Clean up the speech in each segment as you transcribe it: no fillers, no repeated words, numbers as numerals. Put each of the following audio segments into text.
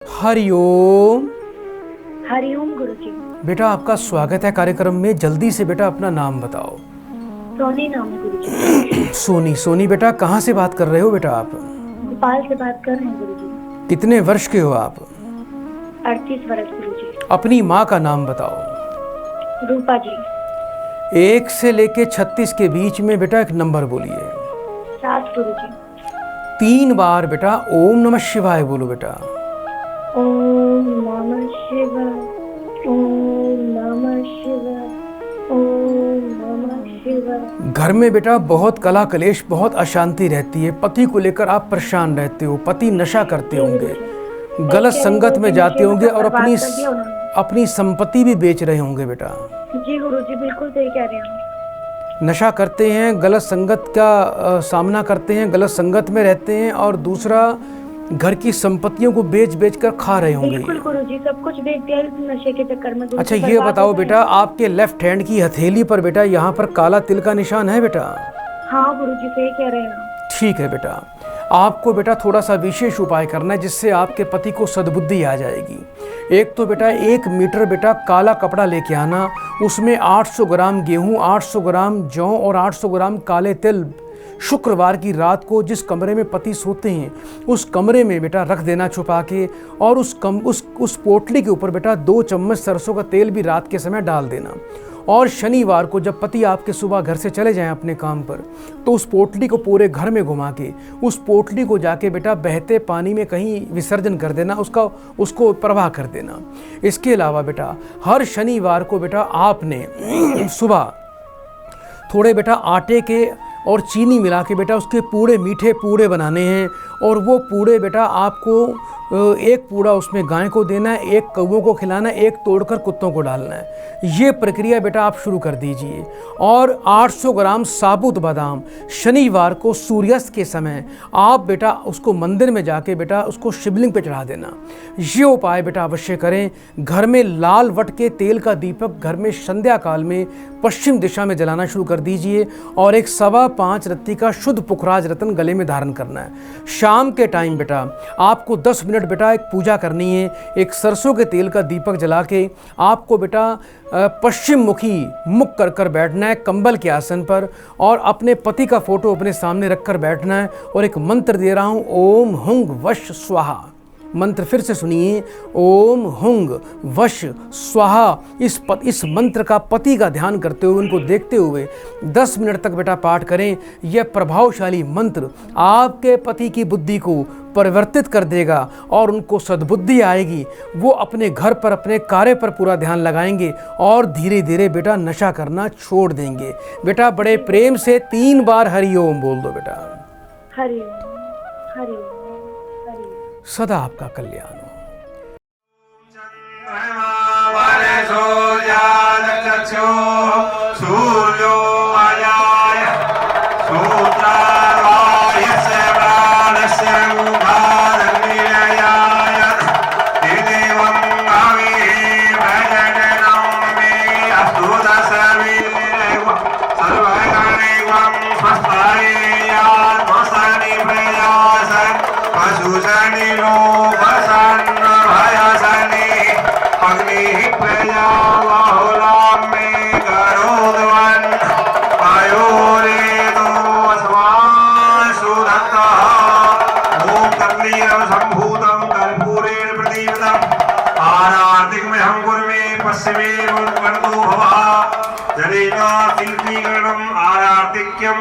हरिओम। हरिओम गुरुजी। बेटा आपका स्वागत है कार्यक्रम में। जल्दी से बेटा अपना नाम बताओ। सोनी नाम है गुरुजी। सोनी। सोनी बेटा कहाँ से बात कर रहे हो बेटा आप? भोपाल से बात कर रहे हैं गुरुजी। कितने वर्ष के हो आप? 38 वर्ष गुरुजी। अपनी माँ का नाम बताओ। रूपा जी। 1 से लेके 36 के बीच में बेटा एक नंबर बोलिए। 7 गुरुजी। 3 बार बेटा ओम नमः शिवाय बोलो बेटा। ओम नमः शिवाय, ओम नमः शिवाय, ओम नमः शिवाय। घर में बेटा बहुत कला कलेश, बहुत अशांति रहती है। पति को लेकर आप परेशान रहते हो। पति नशा करते होंगे, गलत संगत में जाते होंगे और अपनी संपत्ति भी बेच रहे होंगे बेटा। जी गुरुजी बिल्कुल सही कह रहे हैं। नशा करते हैं, गलत संगत का सामना करते हैं, गलत संगत में रहते हैं और दूसरा घर की संपत्तियों को बेच बेच कर खा रहे होंगे। बिल्कुल गुरुजी, सब कुछ बेच दिया नशे के चक्कर में। अच्छा ये बताओ बेटा, आपके लेफ्ट हैंड की हथेली पर बेटा यहाँ पर काला तिल का निशान है बेटा? हाँ गुरुजी सही कह रहे हैं। ठीक है बेटा, आपको बेटा थोड़ा सा विशेष उपाय करना है जिससे आपके पति को सद्बुद्धि आ जाएगी। एक तो बेटा 1 मीटर बेटा काला कपड़ा लेके आना, उसमें 800 ग्राम गेहूँ, 800 ग्राम जौ और 800 ग्राम काले तिल शुक्रवार की रात को जिस कमरे में पति सोते हैं उस कमरे में बेटा रख देना छुपा के, और उस पोटली के ऊपर बेटा 2 चम्मच सरसों का तेल भी रात के समय डाल देना। और शनिवार को जब पति आपके सुबह घर से चले जाएं अपने काम पर, तो उस पोटली को पूरे घर में घुमा के उस पोटली को जाके बेटा बहते पानी में कहीं विसर्जन कर देना, उसको प्रवाह कर देना। इसके अलावा बेटा हर शनिवार को बेटा आपने सुबह थोड़े बेटा आटे के और चीनी मिला के बेटा उसके पूरे मीठे पूड़े बनाने हैं, और वो पूड़े बेटा आपको 1 पूड़ा उसमें गाय को देना है, 1 कौवों को खिलाना है, 1 तोड़कर कुत्तों को डालना है। ये प्रक्रिया बेटा आप शुरू कर दीजिए। और 800 ग्राम साबुत बादाम शनिवार को सूर्यास्त के समय आप बेटा उसको मंदिर में जाके बेटा उसको शिवलिंग पे चढ़ा देना। ये उपाय बेटा अवश्य करें। घर में लाल वट के तेल का दीपक घर में संध्या काल में पश्चिम दिशा में जलाना शुरू कर दीजिए, और एक 5.25 रत्ती का शुद्ध पुखराज रत्न गले में धारण करना है। शाम के टाइम बेटा आपको 10 मिनट बेटा एक पूजा करनी है। एक सरसों के तेल का दीपक जला के आपको बेटा पश्चिम मुखी मुख कर कर बैठना है कंबल के आसन पर, और अपने पति का फोटो अपने सामने रखकर बैठना है। और एक मंत्र दे रहा हूँ, ओम हुंग वश स्वाहा। मंत्र फिर से सुनिए, ओम हुंग वश स्वाहा। इस मंत्र का पति का ध्यान करते हुए, उनको देखते हुए 10 मिनट तक बेटा पाठ करें। यह प्रभावशाली मंत्र आपके पति की बुद्धि को परिवर्तित कर देगा और उनको सद्बुद्धि आएगी। वो अपने घर पर अपने कार्य पर पूरा ध्यान लगाएंगे और धीरे धीरे बेटा नशा करना छोड़ देंगे। बेटा बड़े प्रेम से 3 बार हरिओम बोल दो बेटा। हरिओम हरिओम। सदा आपका कल्याण हो।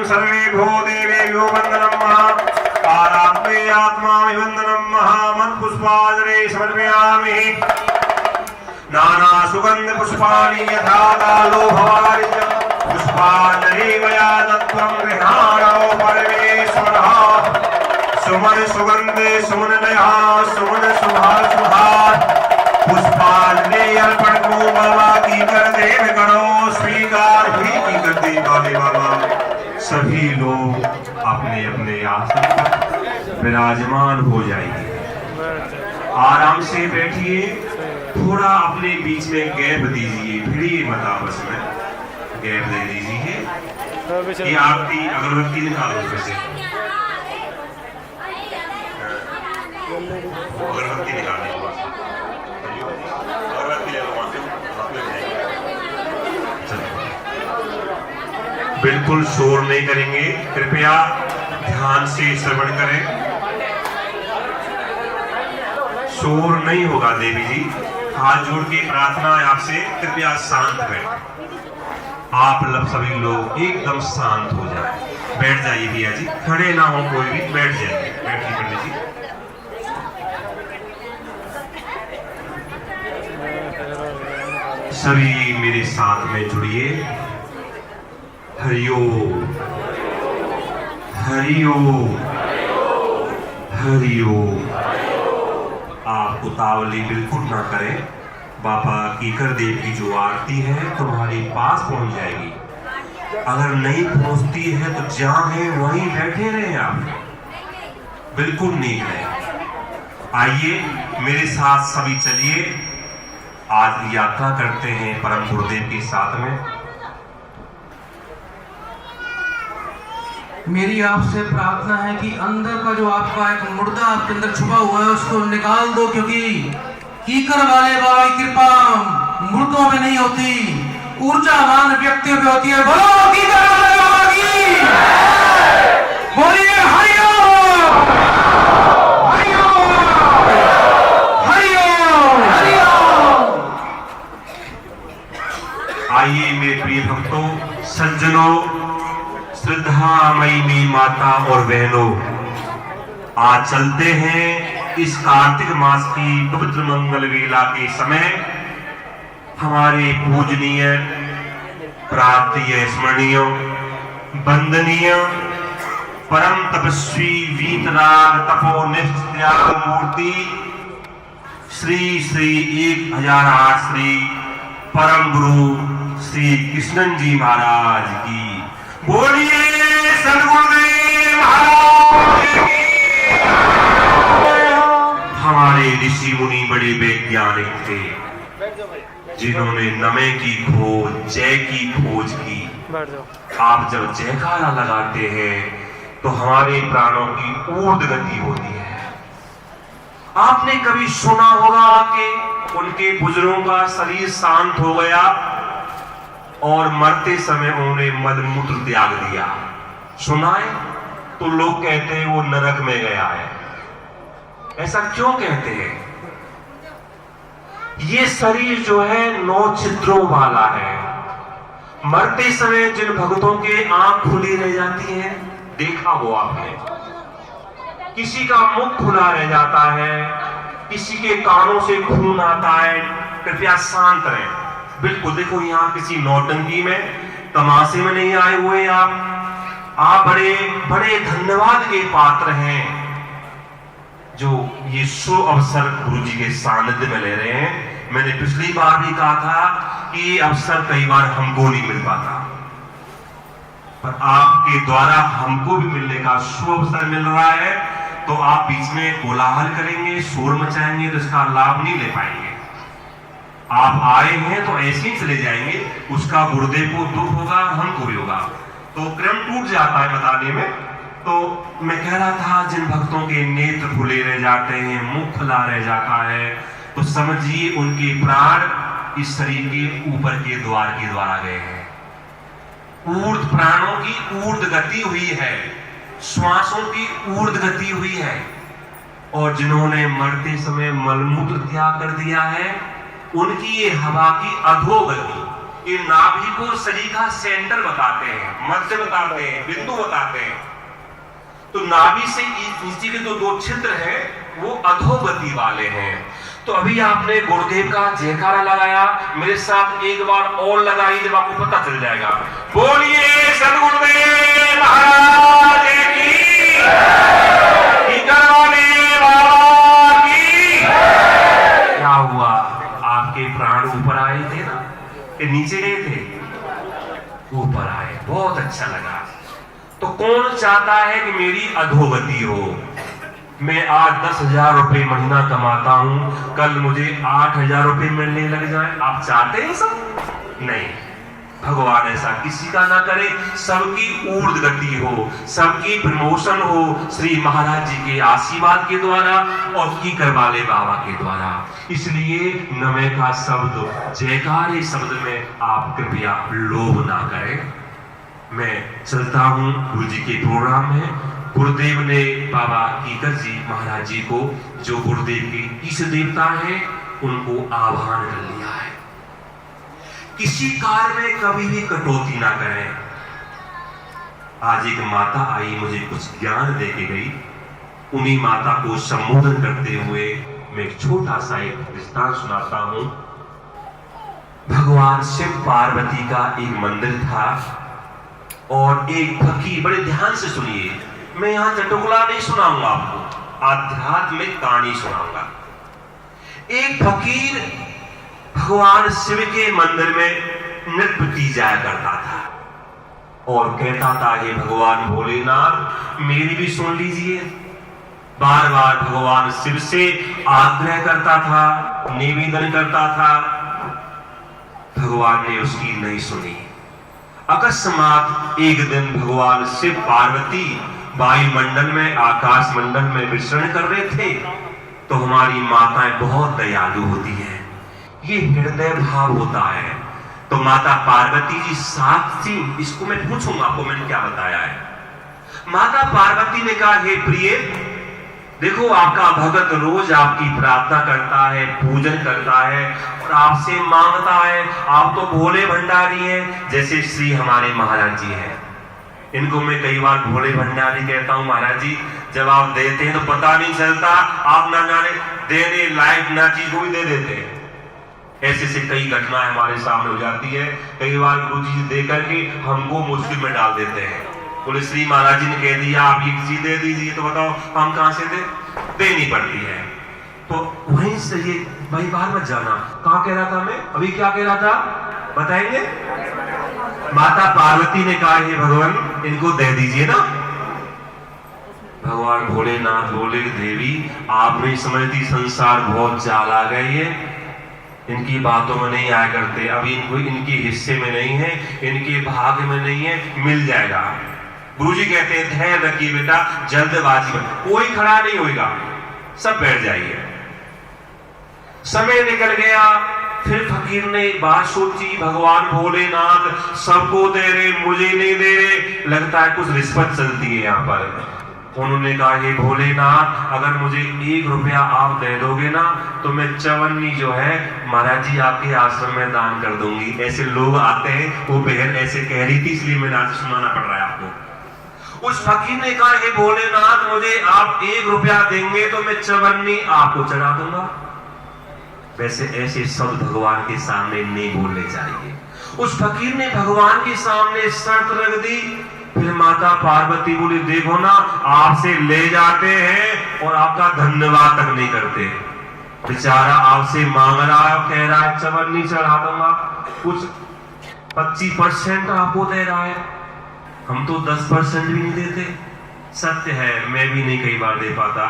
सर्वे भो देवेभ्यो वंदनं महा आरात्मे आत्मा विवंदनं महा मन पुष्पाजरे समर्पयामि नाना सुगंध पुष्पाणि यथा कालो भवारि पुष्पांजलि मया दत्तं गृहाणो परमेश्वरः सुमन सुगंधे सुमन नयः सुमन सुभाष सुभाष पुष्पांजलि अर्पण को बाबा की कर देव गणों स्वीकार हुई की कर दे बाबा। सभी लोग अपने अपने आसन पर विराजमान हो जाइए। आराम से बैठिए, थोड़ा अपने बीच में गैप दीजिए, भिड़िए मत आपस में, गैप दे दीजिए। ये आरती अगरबत्ती निकालो उसमें से, अगरबत्ती निकालने के बाद बिल्कुल शोर नहीं करेंगे, कृपया ध्यान से श्रवण करें। शोर नहीं होगा देवी जी। हाथ जोड़ के प्रार्थना है आपसे, कृपया शांत बैठें। आप सभी लोग एकदम शांत हो जाए। बैठ जाइए भैया जी, खड़े ना हो कोई भी, बैठ जाइए। बैठिए पंडित जी। सभी मेरे साथ में जुड़िए। हरिओम हरिओम हरिओम। आप उतावली बिल्कुल ना करें। बाबा कीकर देव की जो आरती है तुम्हारे पास पहुंच जाएगी। अगर नहीं पहुंचती है तो जहां है वहीं बैठे रहे आप, बिल्कुल नहीं रहे। आइए मेरे साथ सभी चलिए, आज यात्रा करते हैं परम गुरुदेव के साथ में। मेरी आपसे प्रार्थना है कि अंदर का जो आपका एक मुर्दा आपके अंदर छुपा हुआ है उसको निकाल दो, क्योंकि कीकर वाले बाबा की कृपा मुर्दों में नहीं होती, ऊर्जावान व्यक्तियों पे होती है। बोलो कीकर वाले बाबा की, बोलिए हरिओम हरिओम हरिओम हरिओम। आइए मेरे प्रिय भक्तों, सज्जनों, श्रद्धामयी माता और बहनों, आज चलते हैं इस कार्तिक मास की पवित्र मंगल वेला के समय हमारे पूजनीय, प्रार्थनीय, स्मरणीय, वंदनीय, परम तपस्वी, वीतराग, तपोनिष्ठ, त्याग मूर्ति श्री श्री 1008 श्री परम गुरु श्री कृष्णन जी महाराज की। बोलिए सद्गुरुदेव महाराज की। हमारे ऋषि मुनि बड़े वैज्ञानिक थे, जिन्होंने नमे की खोज, जय की खोज की। आप जब जयकारा लगाते हैं तो हमारे प्राणों की ऊर्ध्व गति होती है। आपने कभी सुना होगा कि उनके बुजुर्गों का शरीर शांत हो गया और मरते समय उन्होंने मलमूत्र त्याग दिया, सुना है? तो लोग कहते हैं वो नरक में गया है। ऐसा क्यों कहते हैं? ये शरीर जो है 9 छिद्रों वाला है। मरते समय जिन भक्तों के आंख खुली रह जाती है, देखा वो आपने, किसी का मुख खुला रह जाता है, किसी के कानों से खून आता है। कृपया शांत रहें। बिल्कुल देखो, यहाँ किसी नौटंकी में, तमाशे में नहीं आए हुए आप बड़े बड़े धन्यवाद के पात्र हैं जो ये शुभ अवसर गुरु जी के सानिध्य में ले रहे हैं। मैंने पिछली बार भी कहा था कि ये अवसर कई बार हमको नहीं मिल पाता, पर आपके द्वारा हमको भी मिलने का शुभ अवसर मिल रहा है। तो आप बीच में कोलाहल करेंगे, शोर मचाएंगे तो इसका लाभ नहीं ले पाएंगे। आप आए हैं तो ऐसे ही चले जाएंगे, उसका गुरुदेव को दुख होगा, हमको भी होगा, तो क्रम टूट जाता है बताने में। तो मैं कह रहा था, जिन भक्तों के नेत्र खुले रह जाते हैं, मुख खुला रह जाता है, तो समझिए उनके प्राण इस शरीर के ऊपर के द्वार के द्वारा गए हैं। ऊर्ध्व प्राणों की ऊर्ध्व गति हुई है, श्वासों की ऊर्ध्व गति हुई है। और जिन्होंने मरते समय मलमूत्र त्याग कर दिया है, उनकी ये हवा की अधोगति, ये नाभि को शरीर का सेंटर बताते हैं, मध्य बताते हैं, बिंदु बताते हैं। तो नाभि से नीचे के जो 2 छिद्र हैं वो अधोगति वाले हैं। तो अभी आपने गुरुदेव का जयकारा लगाया, मेरे साथ एक बार और लगाइए, जब आपको पता चल जाएगा। बोलिए सद्गुरुदेव महाराज की, कीकर वाले बाबा की। क्या हुआ? आपके प्राण ऊपर आए थे ना, कि नीचे गए थे? ऊपर आए, बहुत अच्छा लगा। तो कौन चाहता है कि मेरी अधोगति हो? मैं आज 10,000 रुपए महीना कमाता हूं, कल मुझे 8,000 रुपए मिलने लग जाए। आप चाहते हैं सब? नहीं, भगवान ऐसा किसी का ना करे। सबकी ऊर्ध्व गति हो, सबकी प्रमोशन हो श्री महाराज जी के आशीर्वाद के द्वारा और कीकर वाले बाबा के द्वारा। इसलिए नमे का शब्द, जयकारे शब्द में आप कृपया लोभ ना करें। मैं चलता हूँ गुरु जी के प्रोग्राम में। गुरुदेव ने बाबा कीकर जी महाराज जी को, जो गुरुदेव के इष्ट देवता हैं, उनको आह्वान कर लिया है। किसी कार्य में कभी भी कटौती ना करें। आज एक माता आई, मुझे कुछ ज्ञान दे के गई। उन्हीं माता को संबोधन करते हुए मैं एक छोटा सा एक दृष्टांत सुनाता हूं। भगवान शिव पार्वती का एक मंदिर था और एक फकीर, बड़े ध्यान से सुनिए, मैं यहां चटुकला नहीं सुनाऊंगा आपको, आध्यात्मिक कहानी सुनाऊंगा। एक फकीर भगवान शिव के मंदिर में नृत्य की जाया करता था और कहता था, हे भगवान भोलेनाथ मेरी भी सुन लीजिए। बार बार भगवान शिव से आग्रह करता था, निवेदन करता था। भगवान ने उसकी नहीं सुनी। अकस्मात एक दिन भगवान शिव पार्वती वायुमंडल में, आकाश मंडल में विचरण कर रहे थे। तो हमारी माताएं बहुत दयालु होती हैं, ये हृदय भाव होता है। तो माता पार्वती जी साक्षी, इसको मैं पूछूंगा आपको मैंने क्या बताया है। माता पार्वती ने कहा, हे प्रिय, देखो आपका भगत रोज आपकी प्रार्थना करता है, पूजन करता है और आपसे मांगता है। आप तो भोले भंडारी हैं, जैसे श्री हमारे महाराज जी हैं। इनको मैं कई बार भोले भंडारी कहता हूं। महाराज जी जब आप देते हैं तो पता नहीं चलता, आप ना जाने देने लायक ना चीज को भी दे देते हैं। ऐसे से कई घटनाएं हमारे सामने हो जाती है। कई बार गुरु जी दे करके हमको मुश्किल में डाल देते हैं। बोले श्री महाराज जी ने कह दिया आप ये चीज दे दीजिए, तो बताओ हम कहां से देनी पड़ती है। तो वहीं से ये भाई बाहर मत जाना। कहां कह रहा था मैं, अभी क्या कह रहा था बताएंगे। माता पार्वती ने कहा, हे भगवान इनको दे दीजिए ना। भगवान भोलेनाथ बोले, देवी आप नहीं समझती, संसार बहुत चालाक है, ये इनकी बातों में नहीं आया करते। अभी इनको इनके हिस्से में नहीं है, इनके भाग्य में नहीं है, मिल जाएगा। गुरुजी कहते हैं धैर्य रखिए बेटा, जल्दबाजी में कोई खड़ा नहीं होगा, सब बैठ जाइए। समय निकल गया। फिर फकीर ने बात सोची, भगवान भोलेनाथ सबको दे रहे, मुझे नहीं दे रहे, लगता है कुछ रिश्वत चलती है यहाँ पर। उन्होंने कहा, हे भोलेनाथ अगर मुझे 1 रुपया आप दे दोगे ना तो मैं चवन्नी जो है महाराज जी आपके आश्रम में दान कर दूंगी। ऐसे लोग आते हैं। वो बहन ऐसे कह रही थी, इसलिए मैंने आज सुनाना पड़ रहा है आपको। उस फकीर ने कहा, हे भोलेनाथ मुझे आप 1 रुपया देंगे तो मैं चवन्नी आपको चढ़ा दूंगा। वैसे ऐसे शब्द भगवान के सामने नहीं बोलने चाहिए। उस फकीर ने भगवान के सामने शर्त रख दी। फिर माता पार्वती बोली, देखो ना आपसे ले जाते हैं और आपका धन्यवाद तक नहीं करते। बेचारा आपसे मांग रहा है, कह रहा है चवन्नी चढ़ा दूंगा, कुछ 25% आपको दे रहा है, हम तो 10% भी नहीं देते। सत्य है, मैं भी नहीं कई बार दे पाता,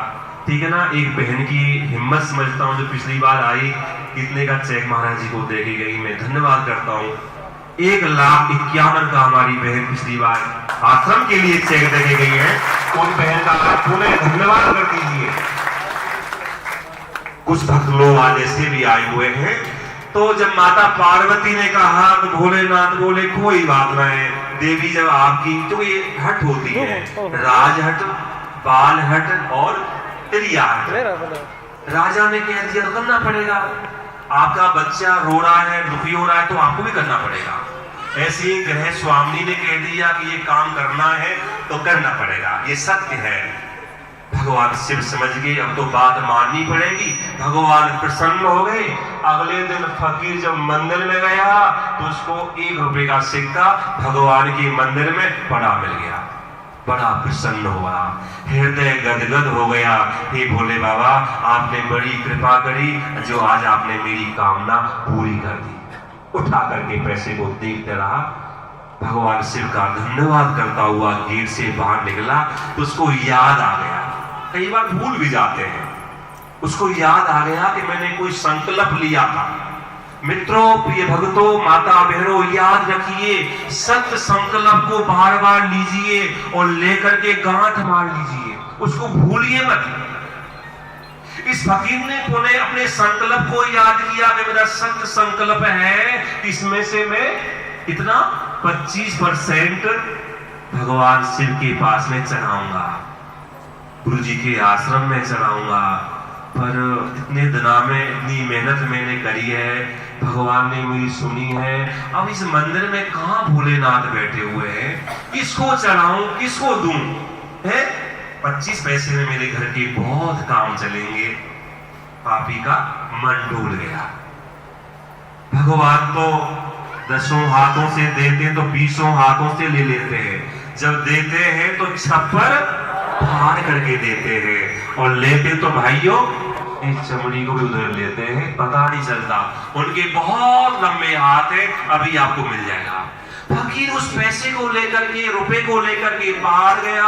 ठीक है ना। एक बहन की हिम्मत समझता हूँ जो पिछली बार आई, कितने का चेक महाराज जी को दे के गई, मैं धन्यवाद करता हूँ। 1,51,000 का हमारी बहन पिछली बार आश्रम के लिए चेक दे के गई है। उन बहन का पुनः धन्यवाद कर दीजिए। कुछ भक्त लोग आज ऐसे भी आए हुए हैं। तो जब माता पार्वती ने कहा तो भोलेनाथ बोले, कोई बात ना है देवी, जब आपकी जो ये हट होती है, राजहट, बाल हट और त्रिया हट, राजा ने कह दिया तो करना पड़ेगा। आपका बच्चा रो रहा है, दुखी हो रहा है, तो आपको भी करना पड़ेगा। ऐसे ही ग्रह स्वामी ने कह दिया कि ये काम करना है तो करना पड़ेगा, ये सत्य है। भगवान शिव समझ गए, अब तो बात माननी पड़ेगी। भगवान प्रसन्न हो गए। अगले दिन फकीर जब मंदिर में गया तो उसको 1 रुपए का सिक्का भगवान के मंदिर में पड़ा मिल गया। बड़ा प्रसन्न हुआ, हृदय गदगद हो गया। हे भोले बाबा आपने बड़ी कृपा करी, जो आज आपने मेरी कामना पूरी कर दी। उठा करके पैसे को देखते रहा। भगवान शिव का धन्यवाद करता हुआ गेट से बाहर निकला तो उसको याद आ गया, कई बार भूल भी जाते हैं, उसको याद आ गया कि मैंने कोई संकल्प लिया था। मित्रों, प्रिय भक्तों, माता बहनों, याद रखिए, सत्य संकल्प को बार बार लीजिए और लेकर के गांठ मार लीजिए, उसको भूलिए मत। इस फकीर ने पुनः अपने संकल्प को याद किया कि मेरा सत्य संकल्प है, इसमें से मैं इतना 25% भगवान शिव के पास में चढ़ाऊंगा, गुरु जी के आश्रम में चढ़ाऊंगा। पर इतने दिनों में इतनी मेहनत मैंने करी है, भगवान ने मेरी सुनी है। अब इस मंदिर में कहाँ भोलेनाथ बैठे हुए हैं, किसको चढ़ाऊं, किसको दूं? है 25 पैसे में मेरे घर के बहुत काम चलेंगे। पापी का मन डूल गया। भगवान तो 10 हाथों से देते तो 20 हाथों से ले लेते हैं। जब देते हैं तो छप्पर फाड़ करके देते हैं, और लेते तो भाइयों इस चमड़ी को भी उधर लेते हैं, पता नहीं चलता। उनके बहुत लंबे हाथ है, अभी आपको मिल जाएगा। फकीर उस पैसे को लेकर के, रुपए को लेकर के बाहर गया।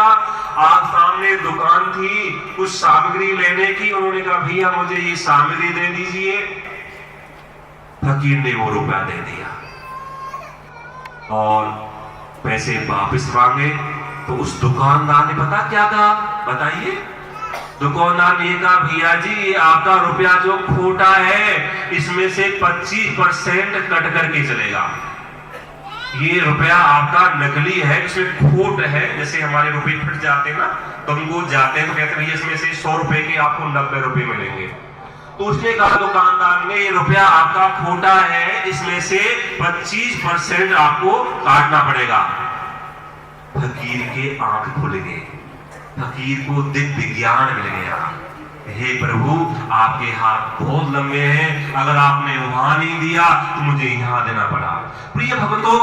आप सामने दुकान थी कुछ सामग्री लेने की, उन्होंने कहा भैया मुझे ये सामग्री दे दीजिए। फकीर ने वो रुपया दे दिया और पैसे वापस मांगे तो उस दुकानदार ने पता क्या कहा, बताइए? दुकानदार ने कहा भैया जी ये आपका रुपया जो खोटा है इसमें से 25% कट करके चलेगा। ये रुपया आपका नकली है, इसमें खोट है। जैसे हमारे रुपए फट जाते हैं ना, तो हमको जाते हैं तो कहते हैं भैया इसमें से 100 रुपए के आपको 90 रुपए मिलेंगे। तो उसने कहा दुकानदार ने ये रुपया आपका खोटा है, इसमें से 25% आपको काटना पड़ेगा। फकीर के आंख खुल गए, फकीर को दिव्य ज्ञान मिल गया। हे प्रभु आपके हाथ बहुत लंबे हैं, अगर आपने वहां नहीं दिया तो मुझे यहां देना पड़ा। प्रिय भक्तों,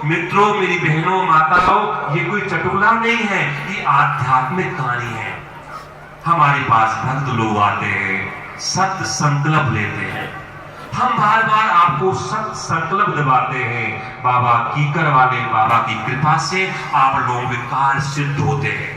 मित्रों, मेरी बहनों, माताओं, ये कोई चटोला नहीं है, ये आध्यात्मिक कहानी है। हमारे पास भक्त लोग आते हैं, सत्य संकल्प लेते हैं। हम बार बार आपको सत्य संकल्प दिलाते हैं। बाबा कीकर वाले बाबा की कृपा से आप लोगों के कार्य सिद्ध होते हैं।